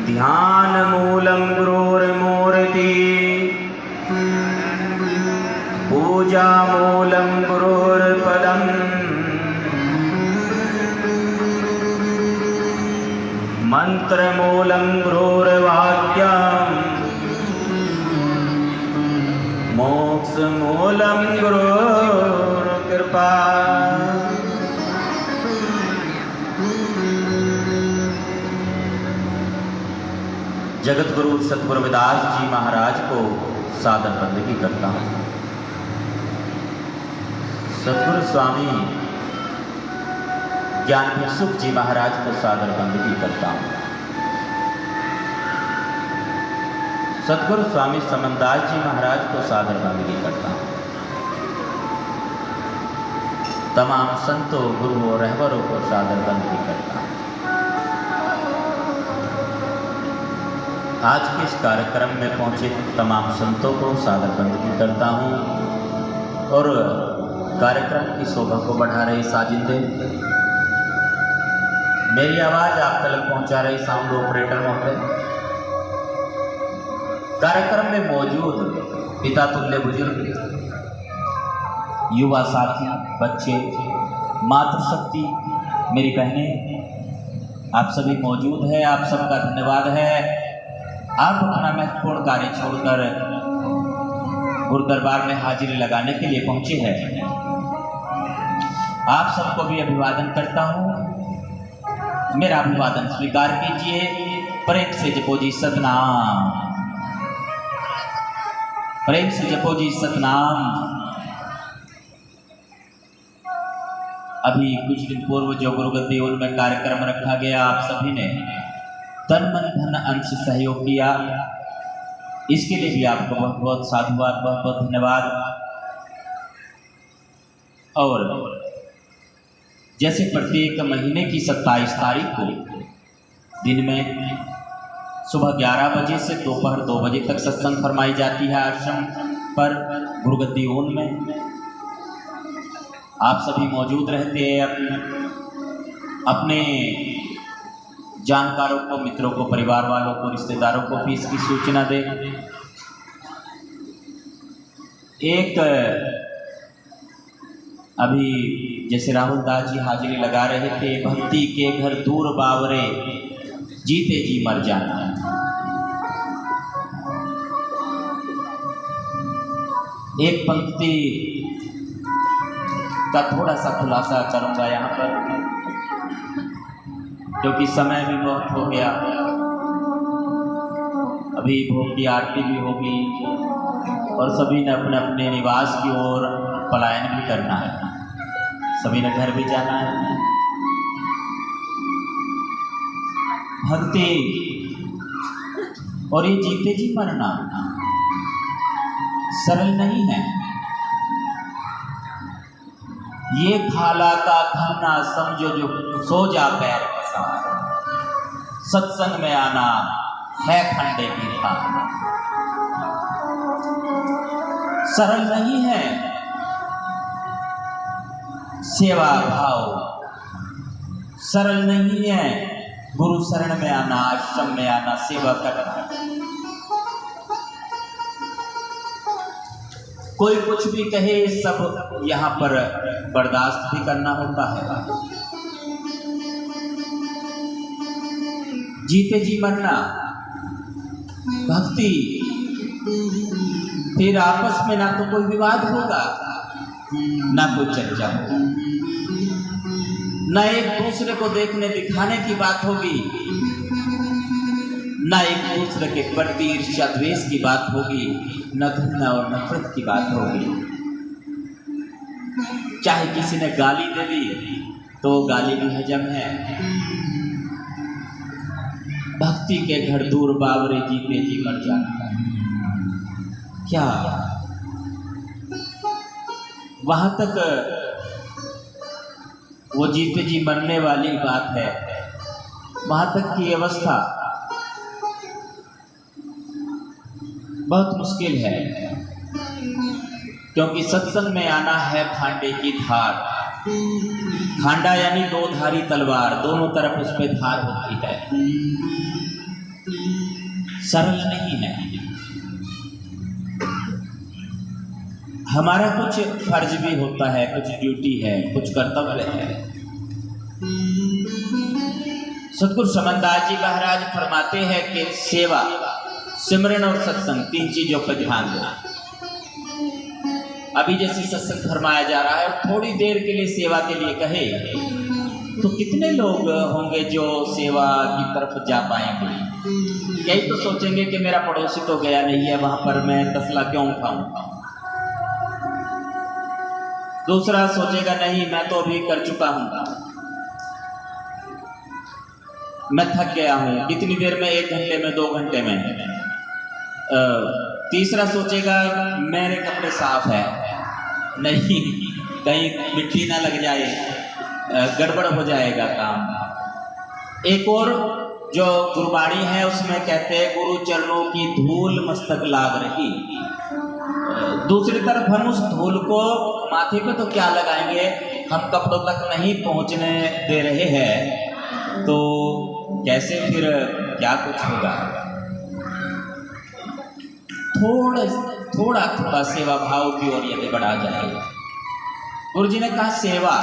ध्यान मूलं गुरोर्मूर्ति, पूजा मूलं गुरोर्पदम्, मंत्र मूलं गुरोर्वाक्यम्, मोक्ष मूलं गुरोर्कृपा। जगत गुरु सतगुरु रविदास जी महाराज को सादर बंदगी करता हूँ। सतगुरु स्वामी ज्ञान भिक्षुक जी महाराज को सादर बंदगी करता हूँ। सतगुरु स्वामी समनदास जी महाराज को सादर बंदगी करता हूँ। तमाम संतों गुरुओं रहबरों को सादर बंदगी करता हूँ। आज के इस कार्यक्रम में पहुंचे तमाम संतों को सादर बंदगी करता हूं और कार्यक्रम की शोभा को बढ़ा रहे साजिंदे, मेरी आवाज आप तक पहुंचा रहे साउंड ऑपरेटर महोदय, कार्यक्रम में मौजूद पिता तुल्य बुजुर्ग, युवा साथी, बच्चे, मातृशक्ति, मेरी बहनें, आप सभी मौजूद हैं। आप सबका धन्यवाद है। आप अपना महत्वपूर्ण कार्य छोड़कर गुरु दरबार में हाजिरी लगाने के लिए पहुंचे हैं। आप सबको भी अभिवादन करता हूं। मेरा अभिवादन स्वीकार कीजिए। प्रेम से जपो जी सतनाम, प्रेम से जपो जी सतनाम। अभी कुछ दिन पूर्व जो गुरुगद्दी उनमें कार्यक्रम रखा गया, आप सभी ने तन मन धन अंश सहयोग किया, इसके लिए भी आपको बहुत बहुत साधुवाद, बहुत बहुत धन्यवाद। और जैसे प्रत्येक महीने की 27 तारीख को दिन में सुबह 11 बजे से दोपहर 2 बजे तक सत्संग फरमाई जाती है आश्रम पर गुरुगद्दी ओन में, आप सभी मौजूद रहते हैं। अपने जानकारों को, मित्रों को, परिवार वालों को, रिश्तेदारों को भी इसकी सूचना दें। एक अभी जैसे राहुल दास जी हाजिरी लगा रहे थे, भक्ति के घर दूर बावरे, जीते जी मर जाना। एक पंक्ति का थोड़ा सा खुलासा करूंगा यहाँ पर, क्योंकि समय भी बहुत हो गया। अभी भोग की आरती भी होगी और सभी ने अपने अपने निवास की ओर पलायन भी करना है, सभी ने घर भी जाना है। भक्ति और ये जीते जी मरना सरल नहीं है। ये खाला का खाना समझो जो सो जा पैर पसार, सत्संग में आना है खंडे की खाना। सरल नहीं है सेवा भाव, सरल नहीं है गुरु शरण में आना, आश्रम में आना, सेवा करना। कोई कुछ भी कहे, सब यहाँ पर बर्दाश्त भी करना होता है। जीते जी मरना भक्ति, फिर आपस में ना तो कोई विवाद होगा, ना कोई चर्चा होगा, ना एक दूसरे को देखने दिखाने की बात होगी, ना एक दूसरे के प्रति ईर्ष्या द्वेष की बात होगी, न घृणा और नफरत की बात होगी। चाहे किसी ने गाली दे दी तो गाली भी हजम है। भक्ति के घर दूर बावरे, जीते जी मर जाना। क्या वहां तक वो जीते जी मरने वाली बात है, वहां तक की अवस्था बहुत मुश्किल है, क्योंकि सत्संग में आना है खांडे की धार। खांडा यानी दो धारी तलवार, दोनों तरफ उस पर धार होती है। सरल नहीं है। हमारा कुछ फर्ज भी होता है, कुछ ड्यूटी है, कुछ कर्तव्य है। सतगुरु समनदास जी महाराज फरमाते हैं कि सेवा, सिमरन और सत्संग, तीन चीजों पर ध्यान दो। अभी जैसे सत्संग फरमाया जा रहा है, थोड़ी देर के लिए सेवा के लिए कहे तो कितने लोग होंगे जो सेवा की तरफ जा पाएंगे? यही तो सोचेंगे कि मेरा पड़ोसी तो गया नहीं है, वहां पर मैं तसला क्यों उठाऊं। दूसरा सोचेगा नहीं, मैं तो अभी कर चुका हूं, मैं थक गया हूं, कितनी देर में, 1 घंटे में, 2 घंटे में। तीसरा सोचेगा मेरे कपड़े साफ है, नहीं कहीं मिट्टी ना लग जाए, गड़बड़ हो जाएगा काम। एक और जो गुरबाणी है उसमें कहते हैं गुरु चरणों की धूल मस्तक लाग रही। दूसरी तरफ हम उस धूल को माथे पे तो क्या लगाएंगे, हम कपड़ों तक नहीं पहुंचने दे रहे हैं, तो कैसे फिर क्या कुछ होगा। थोड़ा थोड़ा सेवा भाव की ओर यदि बढ़ा जाए। गुरु जी ने कहा सेवा,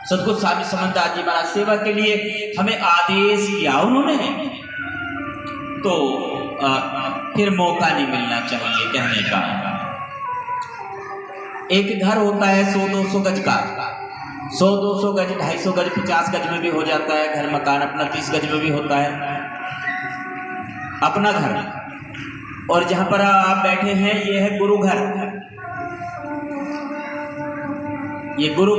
सतगुरु स्वामी समनदास जी महाराज सेवा के लिए हमें आदेश किया उन्होंने, तो फिर मौका नहीं मिलना चाहिए कहने का। एक घर होता है 100-200 गज का, 100-200 गज, 250 गज, 50 गज में भी हो जाता है घर मकान, अपना 30 गज में भी होता है अपना घर। और जहां पर आप बैठे हैं ये है गुरु घर। ये गुरु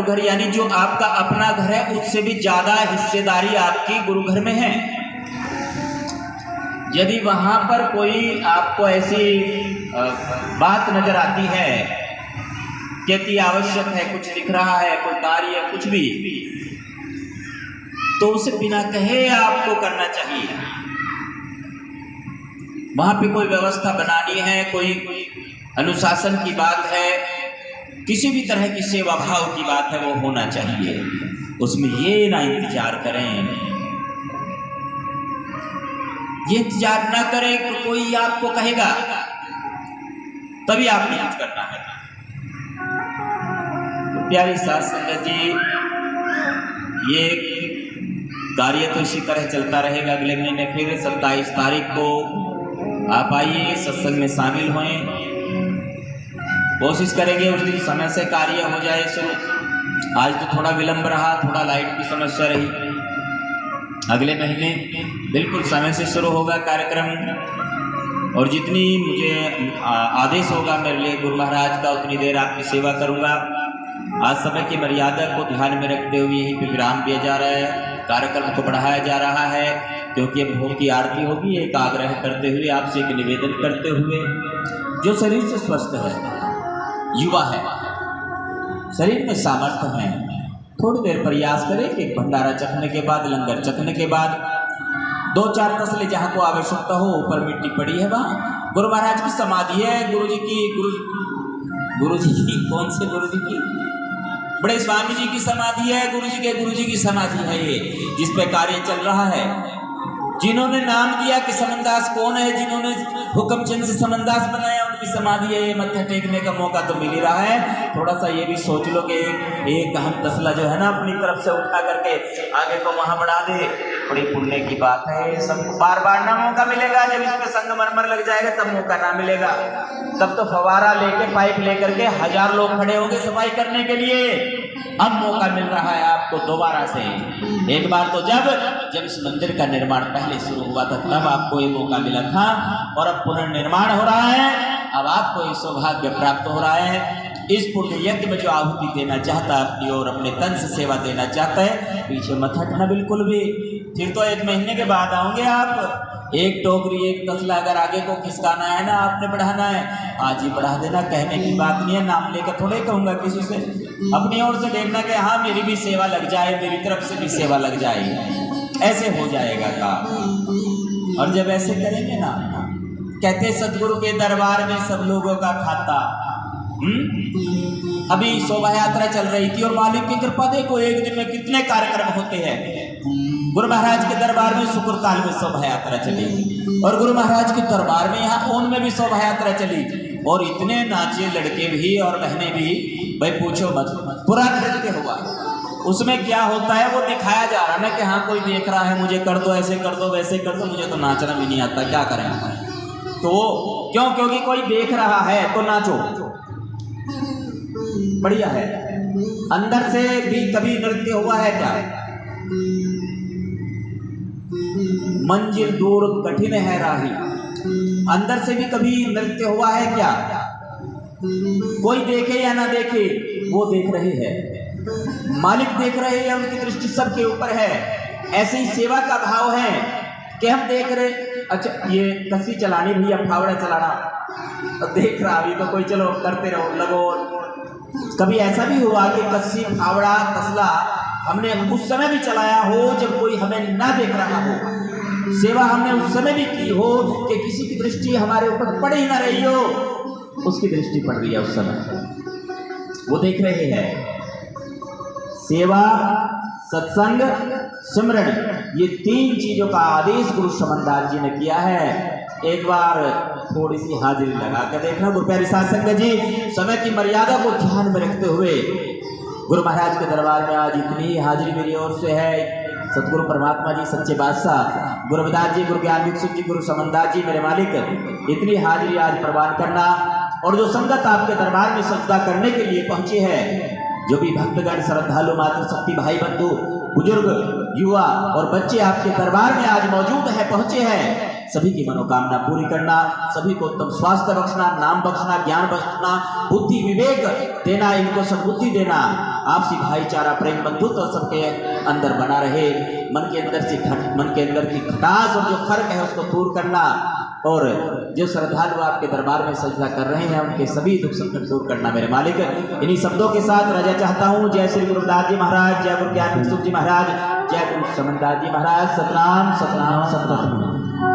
घर यानी जो आपका अपना घर है उससे भी ज्यादा हिस्सेदारी आपकी गुरु घर में है। यदि वहां पर कोई आपको ऐसी बात नजर आती है कि अति आवश्यक है, कुछ लिख रहा है, कोई कार्य है, कुछ भी, तो उसे बिना कहे आपको करना चाहिए। वहां पे कोई व्यवस्था बनानी है, कोई अनुशासन की बात है, किसी भी तरह की सेवा भाव की बात है, वो होना चाहिए। उसमें ये ना इंतजार करें, ये इंतजार ना करें कि कोई आपको कहेगा तभी आपने कुछ करना है। तो प्यारी साथ संगत जी, ये कार्य तो इसी तरह चलता रहेगा। अगले महीने फिर 27 तारीख को आप आइए, सत्संग में शामिल होएं। कोशिश करेंगे उस दिन समय से कार्य हो जाए शुरू। आज तो थोड़ा विलंब रहा, थोड़ा लाइट की समस्या रही। अगले महीने बिल्कुल समय से शुरू होगा कार्यक्रम, और जितनी मुझे आदेश होगा मेरे लिए गुरु महाराज का, उतनी देर आपकी सेवा करूंगा। आज समय की मर्यादा को ध्यान में रखते हुए यहीं पे विराम दिया जा रहा है, कार्यक्रम को बढ़ाया जा रहा है, क्योंकि अब भोग की आरती होगी। एक आग्रह करते हुए, आपसे एक निवेदन करते हुए, जो शरीर से स्वस्थ है, युवा है, शरीर में सामर्थ्य है, थोड़ी देर प्रयास करें कि भंडारा चखने के बाद, लंगर चखने के बाद 2-4 तसले जहाँ को आवश्यकता हो, ऊपर मिट्टी पड़ी है वहाँ गुरु महाराज की समाधि है। गुरु जी की कौन से गुरु जी की? बड़े स्वामी जी की समाधि है, गुरु जी की समाधि है ये, जिस पे कार्य चल रहा है। जिन्होंने नाम दिया कि समनदास कौन है, जिन्होंने हुक्मचंद से समनदास बनाया, उनकी समाधि है। ये मत्था टेकने का मौका तो मिल ही रहा है। थोड़ा सा ये भी सोच लो कि एक हम तसला जो है ना अपनी तरफ से उठा करके आगे को वहां बढ़ा दे, बड़ी पुण्य की बात है। सबको बार बार ना मौका मिलेगा, जब इस पे संगमरमर लग जाएगा तब मौका ना मिलेगा। तब तो फवारा लेके, पाइप लेकर के 1000 लोग खड़े होंगे सफाई करने के लिए। अब मौका मिल रहा है आपको दोबारा से। एक बार तो जब इस मंदिर का निर्माण पहले शुरू हुआ था तब आपको ये मौका मिला था, और अब पुनर्निर्माण हो रहा है, अब आपको ये सौभाग्य प्राप्त हो रहा है। इस पुण्य यज्ञ में जो आहुति देना चाहता है अपनी और अपने तन से सेवा देना चाहता है, पीछे मत हटना बिल्कुल भी। फिर तो 1 महीने के बाद आओगे आप। एक टोकरी, एक तसला अगर आगे को खिसकाना है ना, आपने बढ़ाना है, आज ही बढ़ा देना। कहने की बात नहीं है, नाम लेकर थोड़े कहूँगा किसी से। अपनी ओर से देखना कि हाँ मेरी भी सेवा लग जाए, मेरी तरफ से भी सेवा लग जाए, ऐसे हो जाएगा काम। और जब ऐसे करेंगे ना, कहते सतगुरु के दरबार में सब लोगों का खाता। अभी शोभा यात्रा चल रही थी और मालिक की कृपा देखो, एक दिन में कितने कार्यक्रम होते हैं। गुरु महाराज के दरबार में शुक्रताल में शोभा यात्रा चली और गुरु महाराज के दरबार में यहाँ ओन में भी शोभा यात्रा चली और इतने नाचे लड़के भी और बहनें भी, भाई पूछो मत, पूरा नृत्य हुआ। उसमें क्या होता है वो दिखाया जा रहा है ना कि हाँ कोई देख रहा है, मुझे कर दो, ऐसे कर दो, वैसे कर दो, मुझे तो नाचना भी नहीं आता, क्या करें। तो क्यों? क्योंकि कोई देख रहा है तो नाचो, बढ़िया है। अंदर से भी कभी नृत्य हुआ है क्या? मंजिल दूर कठिन है राही, अंदर से भी कभी नृत्य हुआ है क्या? कोई देखे या ना देखे, वो देख रहे हैं, मालिक देख रहे हैं, उनकी दृष्टि सबके ऊपर है। ऐसी सेवा का भाव है कि हम देख रहे, अच्छा ये कस्सी चलानी भैया, फावड़ा चलाना, तो देख रहा अभी तो कोई, चलो करते रहो, लगो। कभी ऐसा भी हुआ कि कस्सी, फावड़ा, तसला हमने उस समय भी चलाया हो जब कोई हमें ना देख रहा हो, सेवा हमने उस समय भी की हो कि किसी की दृष्टि हमारे ऊपर पड़ ही ना रही हो, उसकी दृष्टि पड़ रही है उस समय, वो देख रहे हैं। सेवा, सत्संग, सिमरन, ये 3 चीजों का आदेश गुरु समनदास जी ने किया है। एक बार थोड़ी सी हाजिरी लगा कर देखना गुरु प्यारी साध संगत जी, समय की मर्यादा को ध्यान में रखते हुए गुरु महाराज के दरबार में आज इतनी हाजिरी मेरी ओर से है। सतगुरु परमात्मा जी, सच्चे बादशाह गुरु रविदास जी, गुरु ज्ञान भिक्षु जी, गुरु समनदास जी, मेरे मालिक, इतनी हाजिरी आज प्रदान करना। और जो संगत आपके दरबार में सजदा करने के लिए पहुंचे हैं, जो भी भक्तगण, श्रद्धालु, मातृशक्ति, भाई बंधु, बुजुर्ग, युवा और बच्चे आपके दरबार में आज मौजूद है, पहुंचे हैं, सभी की मनोकामना पूरी करना, सभी को उत्तम स्वास्थ्य बख्शना, नाम बख्शना, ज्ञान बख्शना, बुद्धि विवेक देना, इनको सद्बुद्धि देना, आपसी भाईचारा, प्रेम, बंधुत्व सबके अंदर बना रहे। मन के अंदर की खटास और जो फर्क है उसको दूर करना, और जो श्रद्धालु आपके दरबार में सजदा कर रहे हैं उनके सभी दुख संकट दूर करना मेरे मालिक। इन्हीं शब्दों के साथ रजा चाहता हूँ। जय श्री गुरु रविदास जी महाराज, जय गुरु ज्ञान भिक्षु जी महाराज, जय गुरु समनदास जी महाराज। सतनाम सतनाम सतनाम।